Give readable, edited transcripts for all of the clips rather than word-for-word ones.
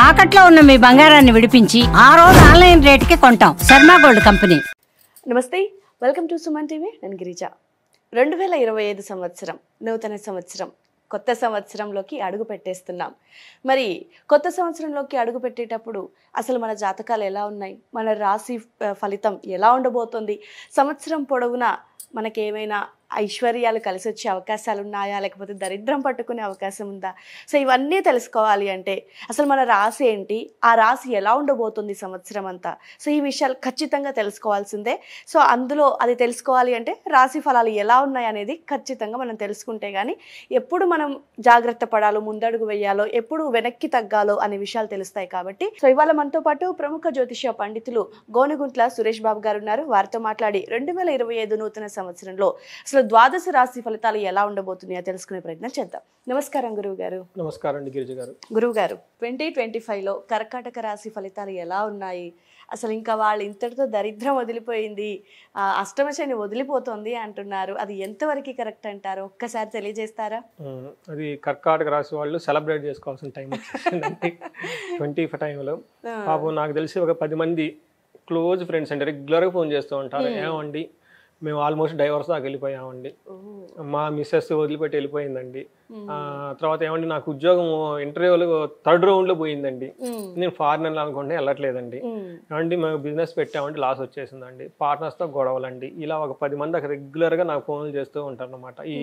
తాకట్లో ఉన్న మీ బంగారాన్ని విడిపించి ఆ రోజు ఆన్లైన్ రేటుకి కొంటాం. Sharma gold company. నమస్తే, వెల్కమ్ టు సుమన్ టీవీ. నేను గిరిజ. 2025 సంవత్సరం, నూతన సంవత్సరం, కొత్త సంవత్సరంలోకి అడుగు పెట్టేస్తున్నాం. మరి కొత్త సంవత్సరంలోకి అడుగు పెట్టేటప్పుడు అసలు మన జాతకాలు ఎలా ఉన్నాయి, మన రాశి ఫలితం ఎలా ఉండబోతుంది, సంవత్సరం పొడవునా మనకేమైనా ఐశ్వర్యాలు కలిసి వచ్చే అవకాశాలు ఉన్నాయా, లేకపోతే దరిద్రం పట్టుకునే అవకాశం ఉందా? సో ఇవన్నీ తెలుసుకోవాలి అంటే అసలు మన రాశి ఏంటి, ఆ రాశి ఎలా ఉండబోతుంది సంవత్సరం అంతా, సో ఈ విషయాలు ఖచ్చితంగా తెలుసుకోవాల్సిందే. సో అందులో అది తెలుసుకోవాలి అంటే రాశి ఫలాలు ఎలా ఉన్నాయి అనేది ఖచ్చితంగా మనం తెలుసుకుంటే కానీ ఎప్పుడు మనం జాగ్రత్త పడాలో, ముందడుగు వేయాలో, ఎప్పుడు వెనక్కి తగ్గాలో అనే విషయాలు తెలుస్తాయి. కాబట్టి సో ఇవాళ మనతో పాటు ప్రముఖ జ్యోతిష పండితులు గోనెగుంట్ల సురేష్ బాబు గారు ఉన్నారు. వారితో మాట్లాడి 2025 నూతన సంవత్సరంలో అసలు ద్వాదశ రాశి ఫలితాలు ఎలా ఉండబోతున్నాయో తెలుసుకునే ప్రయత్నం చేద్దాం. నమస్కారం గురువు గారు. నమస్కారం అండి గిరిజ గారు. గురువు గారు, 2025లో కర్కాటక రాశి ఫలితాలు ఎలా ఉన్నాయి? అసలు ఇంకా వాళ్ళు ఇంతటితో దరిద్రం వదిలిపోయింది, అష్టమ శని వదిలిపోతుంది అంటున్నారు. అది ఎంతవరకు కరెక్ట్ అంటారు? ఒక్కసారి తెలియజేస్తారా? అది కర్కాటక రాశి వాళ్ళు సెలబ్రేట్ చేసుకోవాల్సిన టైం వచ్చిందండి 25 టైంలో. పాపం నాకు తెలిసి ఒక 10 మంది క్లోజ్ ఫ్రెండ్స్ అంటే రెగ్యులర్గా ఫోన్ చేస్తూ ఉంటారు. ఏమండి మేము ఆల్మోస్ట్ డైవర్స్ దాకా వెళ్ళిపోయామండి, మా మిస్సెస్ వదిలిపెట్టి వెళ్ళిపోయిందండి, తర్వాత ఏమండి నాకు ఉద్యోగం ఇంటర్వ్యూలో 3rd రౌండ్లో పోయిందండి, నేను ఫారెన్ వెళ్ళాలనుకుంటే వెళ్ళట్లేదండి, ఏమండి మేము బిజినెస్ పెట్టామంటే లాస్ వచ్చేసిందండి, పార్ట్నర్స్తో గొడవలండి. ఇలా ఒక 10 మంది అక్కడ రెగ్యులర్గా నాకు ఫోన్లు చేస్తూ ఉంటారు అన్నమాట. ఈ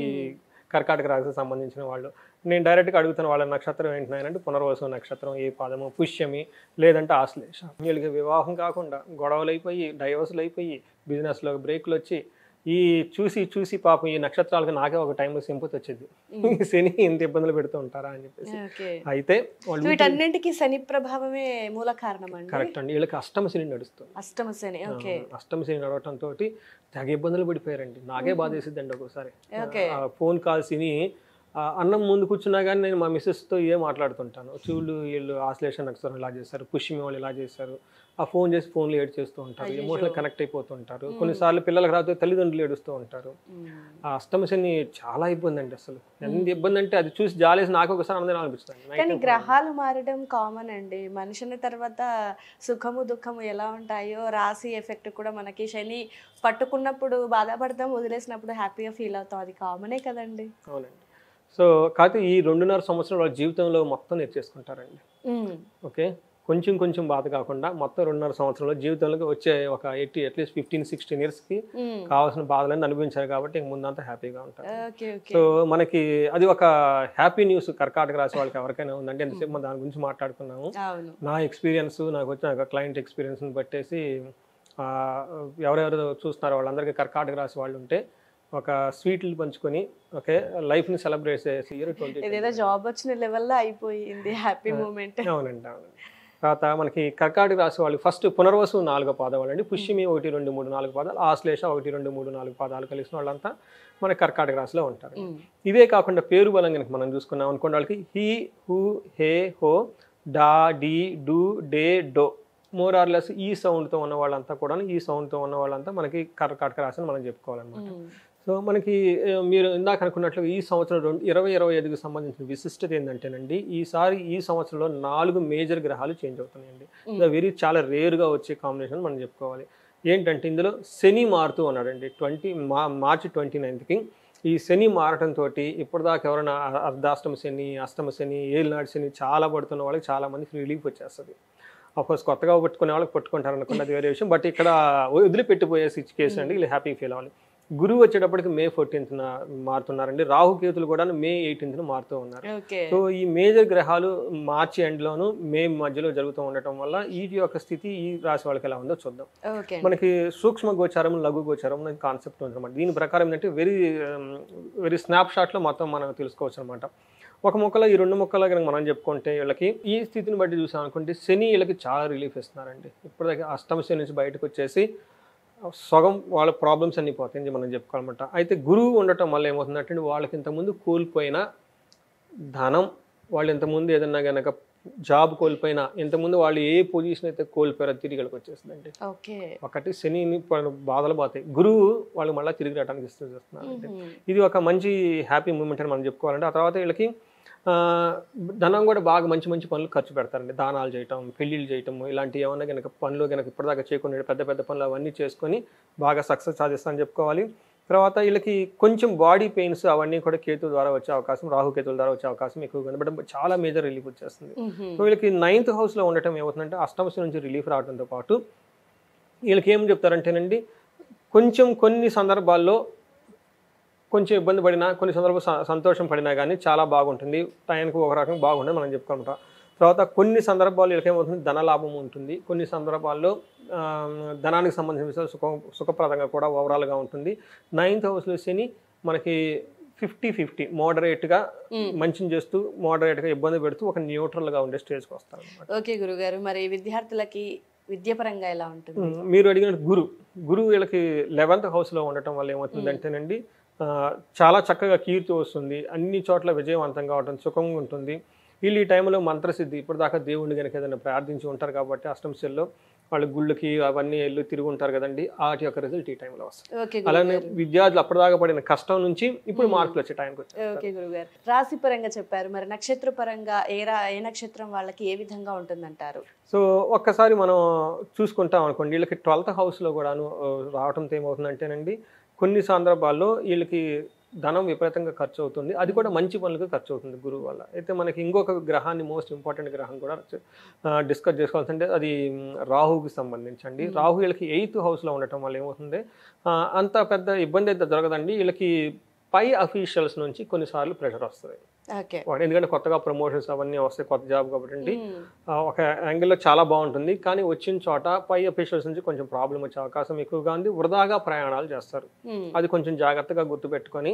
కర్కాటక రాశికి సంబంధించిన వాళ్ళు. నేను డైరెక్ట్గా అడుగుతాను వాళ్ళ నక్షత్రం ఏంటంటే పునర్వసు నక్షత్రం, ఏ పాదము, పుష్యమి లేదంటే ఆశ్లేష. వీళ్ళకి వివాహం కాకుండా గొడవలు అయిపోయి, డైవర్సులు అయిపోయి, బిజినెస్లో బ్రేక్లు వచ్చి ఈ చూసి పాపం ఈ నక్షత్రాలకు నాకే ఒక టైంలో సింపతి వచ్చేది, శని ఇంత ఇబ్బందులు పెడుతూ ఉంటారా అని చెప్పేసి. అయితే వీటన్నింటికి శని ప్రభావమే మూల కారణం అండి. కరెక్ట్ అండి. వీళ్ళకి అష్టమ శని నడుస్తుంది. అష్టమ శని నడవటంతో తెగ ఇబ్బందులు పడిపోయారండి. నాకే బాధ వేసిద్దండి ఒక్కోసారి. ఫోన్ కాల్స్ని అన్నం ముందు కూర్చున్నా కానీ నేను మా మిస్సెస్తో ఇదే మాట్లాడుతుంటాను. చూళ్ళు వీళ్ళు ఆశ్లేష నక్షత్రం ఇలా చేశారు, పుష్యమి వాళ్ళు ఇలా చేశారు, ఆ ఫోన్ చేసి ఫోన్లు ఏడ్ చేస్తూ ఉంటారు, ఎమోషనల్ కనెక్ట్ అయిపోతుంటారు. కొన్నిసార్లు పిల్లలకు రాకపోతే తల్లిదండ్రులు ఏడుస్తూ ఉంటారు. ఆ అష్టమ శని చాలా ఇబ్బంది అండి. అసలు ఎంత ఇబ్బంది అంటే అది చూసి జాలేసి నాకు ఒకసారి అందరం అనిపిస్తుంది. కానీ గ్రహాలు మారడం కామన్ అండి. మనిషిని తర్వాత సుఖము దుఃఖము ఎలా ఉంటాయో రాశి ఎఫెక్ట్ కూడా మనకి శని పట్టుకున్నప్పుడు బాధపడతాం, వదిలేసినప్పుడు హ్యాపీగా ఫీల్ అవుతాం, అది కామనే కదండి. అవునండి. సో కాకపోతే ఈ 2.5 సంవత్సరాలు వాళ్ళ జీవితంలో మొత్తం నేర్చేసుకుంటారండి. ఓకే, కొంచెం బాధ కాకుండా మొత్తం 2.5 సంవత్సరంలో జీవితంలోకి వచ్చే ఒక అట్లీస్ట్ 15-16 ఇయర్స్కి కావాల్సిన బాధలన్నీ అనుభవించారు కాబట్టి ఇంక ముందంతా హ్యాపీగా ఉంటారు. సో మనకి అది ఒక హ్యాపీ న్యూస్ కర్కాటక రాశి వాళ్ళకి ఎవరికైనా ఉందంటే ఎంతసేపు మనం దాని గురించి మాట్లాడుకున్నాము. నా ఎక్స్పీరియన్స్, నాకు వచ్చిన క్లయింట్ ఎక్స్పీరియన్స్ని బట్టేసి ఎవరెవరు చూస్తున్నారో వాళ్ళందరికీ కర్కాటక రాశి వాళ్ళు ఉంటే ఒక స్వీట్లు పంచుకొని ఓకే లైఫ్ని సెలబ్రేట్ చేసి ఏదో జాబ్ వచ్చిన లెవెల్లో అయిపోయింది హ్యాపీ మూమెంట్. అవునండి. తర్వాత మనకి కర్కాటక రాశి వాళ్ళు ఫస్ట్ పునర్వసు 4 పాదాలు అండి, పుష్యమి 1, 2, 3, 4 పాదాలు, ఆశ్లేష 1, 2, 3, 4 పాదాలు కలిసిన వాళ్ళంతా మన కర్కాటక రాశిలో ఉంటారు. ఇవే కాకుండా పేరు బలం కనుక మనం చూసుకున్నాం అనుకోండి, వాళ్ళకి he, who, hey, ho, da, dee, do, day, doe, more or less ఈ సౌండ్తో ఉన్న వాళ్ళంతా కూడా, ఈ సౌండ్తో ఉన్న వాళ్ళంతా మనకి కర్కాటక రాశిని మనం చెప్పుకోవాలన్నమాట. సో మనకి మీరు ఇందాక అనుకున్నట్లు ఈ సంవత్సరం 2025కి సంబంధించిన విశిష్టత ఏంటంటేనండి, ఈ సంవత్సరంలో 4 మేజర్ గ్రహాలు చేంజ్ అవుతున్నాయండి. ఇది చాలా రేర్గా వచ్చే కాంబినేషన్ మనం చెప్పుకోవాలి. ఏంటంటే ఇందులో శని మారుతూ ఉన్నాడండి. మార్చి 29కి ఈ శని మారటంతో ఇప్పటిదాకా ఎవరైనా అర్ధాష్టమ శని, అష్టమ శని, ఏలినాటి శని చాలా పడుతున్న వాళ్ళకి చాలా మందికి రిలీఫ్ వచ్చేస్తుంది. అఫ్కోర్స్ కొత్తగా పట్టుకునే వాళ్ళకి పట్టుకుంటారు అనుకోండి, అది వేరే విషయం. బట్ ఇక్కడ వదిలిపెట్టిపోయే కేసు అండి, వీళ్ళు హ్యాపీ ఫీల్ అవ్వాలి. గురువు వచ్చేటప్పటికి May 14th మారుతున్నారండి. రాహుకేతులు కూడా May 18th మారుతూ ఉన్నారు. సో ఈ మేజర్ గ్రహాలు మార్చి ఎండ్లోను మే మధ్యలో జరుగుతూ ఉండటం వల్ల వీటి యొక్క స్థితి ఈ రాశి వాళ్ళకి ఎలా ఉందో చూద్దాం. మనకి సూక్ష్మ గోచారం, లఘు గోచారం కాన్సెప్ట్ ఉందన్నమాట. దీని ప్రకారం ఏంటంటే వెరీ స్నాప్ షాట్లో మొత్తం మనం తెలుసుకోవచ్చు అనమాట. ఒక మొక్కలో ఈ 2 మొక్కల కనుక మనం చెప్పుకుంటే వీళ్ళకి ఈ స్థితిని బట్టి చూసాం అనుకుంటే శని వీళ్ళకి చాలా రిలీఫ్ ఇస్తున్నారండి. ఇప్పటిదాకా అష్టమ శని నుంచి బయటకు వచ్చేసి సగం వాళ్ళ ప్రాబ్లమ్స్ అన్నీ పోతాయని మనం చెప్పుకోవాలన్నమాట. అయితే గురువు ఉండటం వల్ల ఏమవుతుందంటే వాళ్ళకి ఇంతకుముందు కోల్పోయిన ధనం, వాళ్ళు ఇంతకుముందు ఏదన్నా కనుక జాబ్ కోల్పోయినా, ఇంతకుముందు వాళ్ళు ఏ పొజిషన్ అయితే కోల్పోయారో తిరిగి వాళ్ళకి వచ్చేస్తుందండి. ఒకటి శనిని బాధలు పోతాయి, గురువు వాళ్ళు మళ్ళీ తిరిగి రావడానికి ఇస్తున్నారు. ఇది ఒక మంచి హ్యాపీ మూమెంట్ అని మనం చెప్పుకోవాలంటే. ఆ తర్వాత వీళ్ళకి ధనం కూడా బాగా మంచి మంచి పనులు ఖర్చు పెడతారండి. దానాలు చేయటం, పెళ్ళిళ్ళు చేయటం, ఇలాంటివి ఏమన్నా కనుక పనులు కనుక ఇప్పటిదాకా చేయకుండా పెద్ద పెద్ద పనులు అవన్నీ చేసుకొని బాగా సక్సెస్ సాధిస్తారని చెప్పుకోవాలి. తర్వాత వీళ్ళకి కొంచెం బాడీ పెయిన్స్ అవన్నీ కూడా కేతు ద్వారా వచ్చే అవకాశం, రాహుకేతుల ద్వారా వచ్చే అవకాశం ఎక్కువగా ఉంది. బట్ చాలా మేజర్ రిలీఫ్ వచ్చేస్తుంది. సో వీళ్ళకి 9th హౌస్లో ఉండటం ఏమవుతుందంటే అష్టమశి నుంచి రిలీఫ్ రావడంతో పాటు వీళ్ళకి ఏం చెప్తారంటేనండి, కొంచెం కొన్ని సందర్భాల్లో కొంచెం ఇబ్బంది పడినా, కొన్ని సందర్భాలు సంతోషం పడినా కానీ చాలా బాగుంటుంది. టైంకి ఒక రకంగా బాగుంటుంది మనం చెప్పుకుంటాం. తర్వాత కొన్ని సందర్భాల్లో వీళ్ళకి ఏమవుతుంది, ధనలాభం ఉంటుంది. కొన్ని సందర్భాల్లో ధనానికి సంబంధించిన విషయాలు సుఖప్రదంగా కూడా ఓవరాల్గా ఉంటుంది. 9th హౌస్లో శని మనకి 50-50 మోడరేట్గా మంచిని చేస్తూ మోడరేట్గా ఇబ్బంది పెడుతూ ఒక న్యూట్రల్గా ఉండే స్టేజ్కి వస్తారు. ఓకే గురుగారు, మరి విద్యార్థులకి విద్యాపరంగా ఎలా ఉంటుంది? మీరు అడిగినట్టు గురువు వీళ్ళకి 11th హౌస్లో ఉండటం వల్ల ఏమవుతుందంటేనండి, చాలా చక్కగా కీర్తి వస్తుంది, అన్ని చోట్ల విజయవంతంగా ఉంటుంది, సుఖంగా ఉంటుంది. వీళ్ళు ఈ టైంలో మంత్రసిద్ధి, ఇప్పుడు దాకా దేవుడిని కనుక ఏదైనా ప్రార్థించి ఉంటారు కాబట్టి అష్టమశిలో వాళ్ళు గుళ్ళకి అవన్నీ తిరిగి ఉంటారు కదండి, వాటి యొక్క రిజల్ట్ ఈ టైంలో వస్తుంది. అలానే విద్యార్థులు అప్పటిదాకా పడిన కష్టం నుంచి ఇప్పుడు మార్కులు వచ్చే టైంకి వచ్చారు. ఓకే గురుగారు, రాశి పరంగా చెప్పారు, మరి నక్షత్ర పరంగా ఏ నక్షత్రం వాళ్ళకి ఏ విధంగా ఉంటుందంటారు? సో ఒక్కసారి మనం చూసుకుంటాం అనుకోండి, వీళ్ళకి 12th హౌస్లో కూడాను రావడంతో ఏమవుతుందంటేనండి, కొన్ని సందర్భాల్లో వీళ్ళకి ధనం విపరీతంగా ఖర్చు అవుతుంది. అది కూడా మంచి పనులకు ఖర్చు అవుతుంది గురువు వల్ల. అయితే మనకి ఇంకొక గ్రహాన్ని, మోస్ట్ ఇంపార్టెంట్ గ్రహం కూడా డిస్కస్ చేసుకోవాల్సింటే అది రాహుకి సంబంధించండి. రాహు వీళ్ళకి 8th హౌస్లో ఉండటం వల్ల ఏమవుతుంది, అంత పెద్ద ఇబ్బంది అయితే జరగదండి. వీళ్ళకి పై అఫీషియల్స్ నుంచి కొన్నిసార్లు ప్రెషర్ వస్తుంది. ఎందుకంటే కొత్తగా ప్రమోషన్స్ అవన్నీ వస్తాయి, కొత్త జాబ్ కాబట్టి ఒక యాంగిల్లో చాలా బాగుంటుంది. కానీ వచ్చిన చోట పై అఫీషియల్స్ నుంచి కొంచెం ప్రాబ్లం వచ్చే అవకాశం ఎక్కువగా ఉంది. వృధాగా ప్రయాణాలు చేస్తారు. అది కొంచెం జాగ్రత్తగా గుర్తుపెట్టుకొని,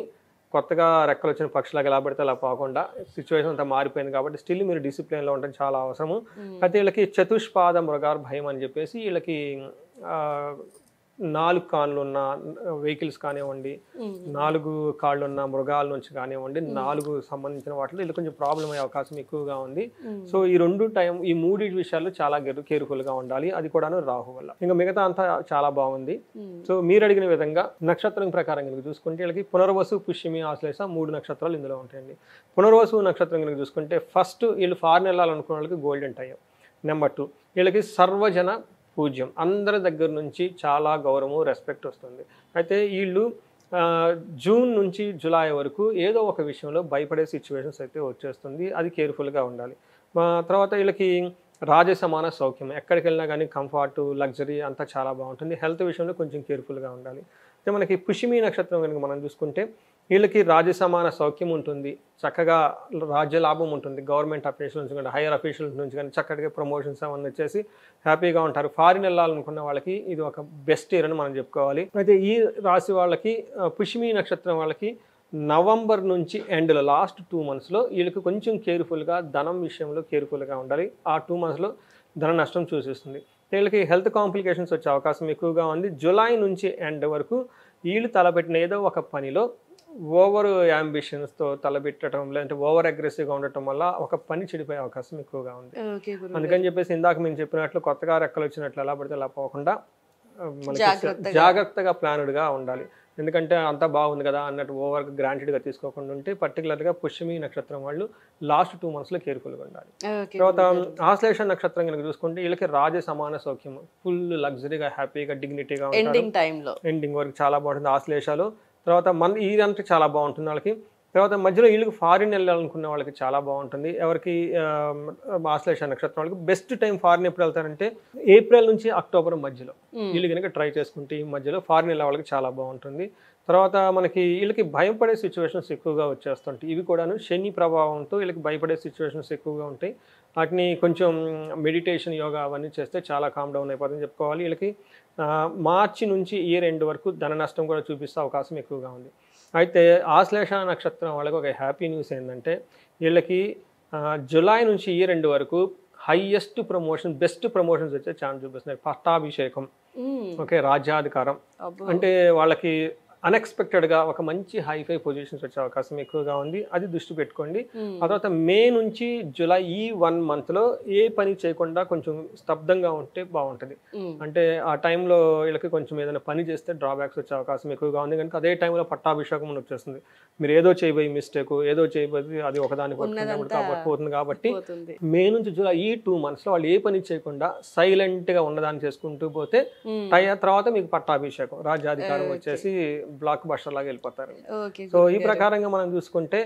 కొత్తగా రెక్కలు వచ్చిన పక్షులాగా ఎలా పడితే అలా పోకుండా, సిచ్యువేషన్ అంతా మారిపోయింది కాబట్టి స్టిల్ మీరు డిసిప్లిన్లో ఉండడం చాలా అవసరము. అయితే వీళ్ళకి చతుష్పాద మృగార్ భయం అని చెప్పేసి వీళ్ళకి 4 కాళ్ళు ఉన్న వెహికల్స్ కానివ్వండి, 4 కాళ్ళు ఉన్న మృగాల నుంచి కానివ్వండి, 4 సంబంధించిన వాటిలో ఇది కొంచెం ప్రాబ్లం అయ్యే అవకాశం ఎక్కువగా ఉంది. సో ఈ మూడింటి విషయాల్లో చాలా కేర్ఫుల్గా ఉండాలి. అది కూడాను రాహు వల్ల. ఇంకా మిగతా అంతా చాలా బాగుంది. సో మీరు అడిగిన విధంగా నక్షత్రం ప్రకారం కనుక చూసుకుంటే వీళ్ళకి పునర్వసు, పుష్యమి, ఆశ్లేష 3 నక్షత్రాలు ఇందులో ఉంటాయండి. పునర్వసు నక్షత్రం కనుక చూసుకుంటే ఫస్ట్ వీళ్ళు ఫారెన్ వెళ్ళాలనుకున్న వాళ్ళకి గోల్డెన్ టైం. నెంబర్ 2 వీళ్ళకి సర్వజన పూజ్యం, అందరి దగ్గర నుంచి చాలా గౌరవము, రెస్పెక్ట్ వస్తుంది. అయితే వీళ్ళు జూన్ నుంచి జూలై వరకు ఏదో ఒక విషయంలో భయపడే సిచ్యువేషన్స్ అయితే వచ్చేస్తుంది. అది కేర్ఫుల్గా ఉండాలి. తర్వాత వీళ్ళకి రాజసమాన సౌఖ్యం, ఎక్కడికి వెళ్ళినా కానీ కంఫర్ట్, లగ్జరీ అంతా చాలా బాగుంటుంది. హెల్త్ విషయంలో కొంచెం కేర్ఫుల్గా ఉండాలి. అయితే మనకి పుష్యమి నక్షత్రం కనుక మనం చూసుకుంటే వీళ్ళకి రాజసమాన సౌఖ్యం ఉంటుంది, చక్కగా రాజ్య లాభం ఉంటుంది. గవర్నమెంట్ అఫీషియల్స్ నుంచి కానీ, హైయర్ అఫీషియల్స్ నుంచి కానీ చక్కగా ప్రమోషన్స్ అవన్నీ వచ్చేసి హ్యాపీగా ఉంటారు. ఫారిన్ వెళ్ళాలనుకున్న వాళ్ళకి ఇది ఒక బెస్ట్ ఇయర్ అని మనం చెప్పుకోవాలి. అయితే ఈ రాశి వాళ్ళకి, పుష్యమి నక్షత్రం వాళ్ళకి నవంబర్ నుంచి ఎండ్లో లాస్ట్ 2 monthsలో వీళ్ళకి కొంచెం కేర్ఫుల్గా, ధనం విషయంలో కేర్ఫుల్గా ఉండాలి. ఆ 2 monthsలో ధన నష్టం చూసేస్తుంది. వీళ్ళకి హెల్త్ కాంప్లికేషన్స్ వచ్చే అవకాశం ఎక్కువగా ఉంది. జూలై నుంచి ఎండ్ వరకు వీళ్ళు తలపెట్టిన ఏదో ఒక పనిలో ఓవర్ యాంబిషన్స్తో తలపెట్టడం, లేదంటే ఓవర్ అగ్రెసివ్గా ఉండటం వల్ల ఒక పని చెడిపోయే అవకాశం ఎక్కువగా ఉంది. అందుకని చెప్పేసి ఇందాక మేము చెప్పినట్లు కొత్తగా రెక్కలు వచ్చినట్లు ఎలా పడితే అలా పోకుండా మనకి జాగ్రత్తగా ప్లాన్డ్గా ఉండాలి. ఎందుకంటే అంతా బాగుంది కదా అన్నట్టు ఓవర్ గ్రాంటెడ్గా తీసుకోకుండా ఉంటే, పర్టికులర్గా పుష్యమి నక్షత్రం వాళ్ళు లాస్ట్ 2 monthsలో కేర్ఫుల్గా ఉండాలి. తర్వాత ఆశ్లేష నక్షత్రం కనుక చూసుకుంటే వీళ్ళకి రాజ సమాన సౌఖ్యం, ఫుల్ లగ్జరీగా, హ్యాపీగా, డిగ్నిటీగా ఉంటారు. ఎండింగ్ వరకు చాలా బాగుంటుంది ఆశ్లేషాలు. తర్వాత ఇదంతా చాలా బాగుంటుంది వాళ్ళకి. తర్వాత మధ్యలో వీళ్ళకి ఫారిన్ వెళ్ళాలనుకున్న వాళ్ళకి చాలా బాగుంటుంది. ఎవరికి ఆశ్లేష నక్షత్రం వాళ్ళకి బెస్ట్ టైం ఫారిన్ ఎప్పుడు వెళ్తారంటే ఏప్రిల్ నుంచి అక్టోబర్ మధ్యలో వీళ్ళు కనుక ట్రై చేసుకుంటే ఈ మధ్యలో ఫారిన్ వెళ్ళే వాళ్ళకి చాలా బాగుంటుంది. తర్వాత మనకి వీళ్ళకి భయపడే సిచ్యువేషన్స్ ఎక్కువగా వచ్చేస్తుంటాయి. ఇవి కూడాను శని ప్రభావంతో వీళ్ళకి భయపడే సిచ్యువేషన్స్ ఎక్కువగా ఉంటాయి. వాటిని కొంచెం మెడిటేషన్, యోగా అవన్నీ చేస్తే చాలా కామ్ డౌన్ అయిపోతుందని చెప్పుకోవాలి. వీళ్ళకి మార్చి నుంచి ఇయర్ ఎండ్ వరకు ధన నష్టం కూడా చూపిస్తే అవకాశం ఎక్కువగా ఉంది. అయితే ఆశ్లేష నక్షత్రం వాళ్ళకి ఒక హ్యాపీ న్యూస్ ఏంటంటే వీళ్ళకి జూలై నుంచి ఇయర్ ఎండ్ వరకు హైయెస్ట్ ప్రమోషన్, బెస్ట్ ప్రమోషన్స్ వచ్చే ఛాన్స్ చూపిస్తున్నాయి. పట్టాభిషేకం, ఓకే, రాజ్యాధికారం. అంటే వాళ్ళకి అన్ఎక్స్పెక్టెడ్గా ఒక మంచి హైఫై పొజిషన్స్ వచ్చే అవకాశం ఎక్కువగా ఉంది. అది దృష్టి పెట్టుకోండి. ఆ తర్వాత మే నుంచి జూలై ఈ 1 మంత్లో ఏ పని చేయకుండా కొంచెం స్తబ్దంగా ఉంటే బాగుంటుంది. అంటే ఆ టైంలో వీళ్ళకి కొంచెం ఏదైనా పని చేస్తే డ్రాబ్యాక్స్ వచ్చే అవకాశం ఎక్కువగా ఉంది. కనుక అదే టైంలో పట్టాభిషేకం వచ్చేస్తుంది. మీరు ఏదో చేయబోయి మిస్టేక్, ఏదో చేయబోయి అది ఒకదాని పోతుంది. కాబట్టి మే నుంచి జూలై ఈ 2 మంత్స్లో వాళ్ళు ఏ పని చేయకుండా సైలెంట్గా ఉన్నదాన్ని చేసుకుంటూ పోతే తర్వాత మీకు పట్టాభిషేకం, రాజ్యాధికారం వచ్చేసి బ్లాక్ బస్టర్ లాగా వెళ్ళిపోతారు. సో ఈ ప్రకారంగా మనం చూసుకుంటే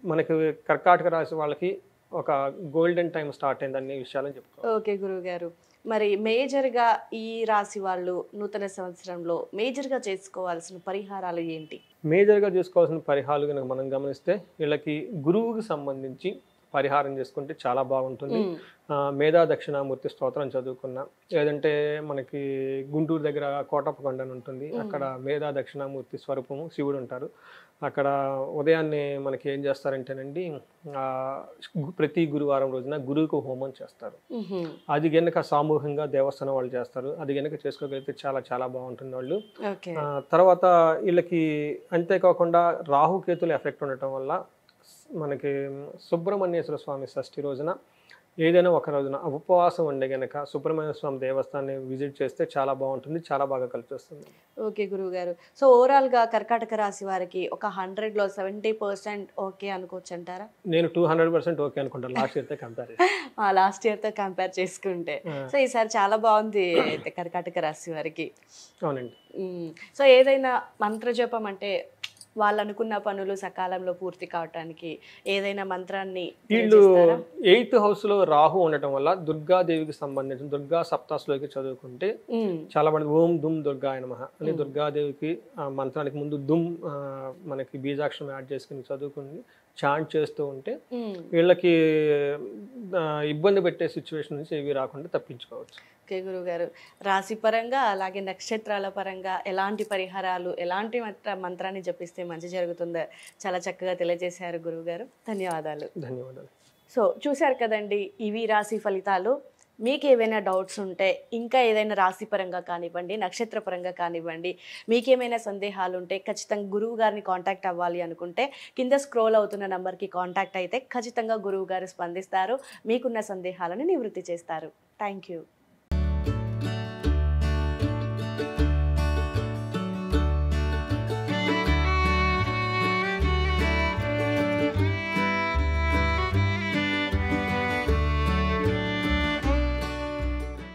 మనకి కర్కాటక రాశి వాళ్ళకి ఒక గోల్డెన్ టైం స్టార్ట్ అయిందనే విషయాలను చెప్పుకోవాలి. ఓకే గురువు గారు, మరి మేజర్గా ఈ రాశి వాళ్ళు నూతన సంవత్సరంలో మేజర్గా చేసుకోవాల్సిన పరిహారాలు ఏంటి? మేజర్గా చేసుకోవాల్సిన పరిహారాలు కనుక మనం గమనిస్తే వీళ్ళకి గురువుకి సంబంధించి పరిహారం చేసుకుంటే చాలా బాగుంటుంది. మేధా దక్షిణామూర్తి స్తోత్రం చదువుకున్నా, లేదంటే మనకి గుంటూరు దగ్గర కోటప్పకొండ అని ఉంటుంది, అక్కడ మేధా దక్షిణామూర్తి స్వరూపము శివుడు ఉంటారు. అక్కడ ఉదయాన్నే మనకి ఏం చేస్తారంటేనండి, ప్రతి గురువారం రోజున గురువుకు హోమం చేస్తారు. అది గనక సామూహికంగా దేవస్థానం వాళ్ళు చేస్తారు. అది గనక చేసుకోగలిగితే చాలా చాలా బాగుంటుంది వాళ్ళు. తర్వాత వీళ్ళకి అంతేకాకుండా రాహుకేతులు ఎఫెక్ట్ ఉండటం వల్ల మనకి సుబ్రహ్మణ్యేశ్వర స్వామి షష్ఠి రోజున ఏదైనా ఒక రోజున ఉపవాసం ఉండే గనక సుబ్రహ్మణ్య స్వామి దేవస్థానాన్ని విజిట్ చేస్తే చాలా బాగుంటుంది, చాలా బాగా కలిసి వస్తుంది. ఓకే గురువు గారు, సో ఓవరాల్గా కర్కాటక రాశి వారికి ఒక 100లో 70% ఓకే అనుకోవచ్చు అంటారా? నేను 200% ఓకే అనుకుంటాను లాస్ట్ ఇయర్తో కంపేర్ లాస్ట్ ఇయర్తో కంపేర్ చేసుకుంటే. సో ఈసారి చాలా బాగుంది అయితే కర్కాటక రాశి వారికి. అవునండి. సో ఏదైనా మంత్రజపం అంటే వాళ్ళు అనుకున్న పనులు సకాలంలో పూర్తి కావటానికి ఏదైనా మంత్రాన్ని వీళ్ళు 8th హౌస్లో రాహు ఉండటం వల్ల దుర్గాదేవికి సంబంధించిన దుర్గా సప్తాశ్లోకి చదువుకుంటే చాలా మంది ఓం దుమ్ దుర్గాయ నమః అని దుర్గాదేవికి మంత్రానికి ముందు దుమ్ మనకి బీజాక్షరం యాడ్ చేసుకుని చదువుకుని చాంట్ చేస్తూ ఉంటే వీళ్ళకి ఇబ్బంది పెట్టే సిచ్యువేషన్ నుంచి ఏవి రాకుండా తప్పించుకోవచ్చు. ఓకే గురువు గారు, రాశి పరంగా అలాగే నక్షత్రాల పరంగా ఎలాంటి పరిహారాలు, ఎలాంటి మంత్రాన్ని జపిస్తే మంచి జరుగుతుందో చాలా చక్కగా తెలియజేశారు గురువు గారు. ధన్యవాదాలు. ధన్యవాదాలు. సో చూశారు కదండి, ఇవి రాశి ఫలితాలు. మీకు ఏవైనా డౌట్స్ ఉంటే, ఇంకా ఏదైనా రాశి పరంగా కానివ్వండి, నక్షత్ర పరంగా కానివ్వండి, మీకేమైనా సందేహాలు ఉంటే ఖచ్చితంగా గురువు గారిని కాంటాక్ట్ అవ్వాలి అనుకుంటే కింద స్క్రోల్ అవుతున్న నెంబర్కి కాంటాక్ట్ అయితే ఖచ్చితంగా గురువు గారు స్పందిస్తారు, మీకున్న సందేహాలను నివృత్తి చేస్తారు. Thank you.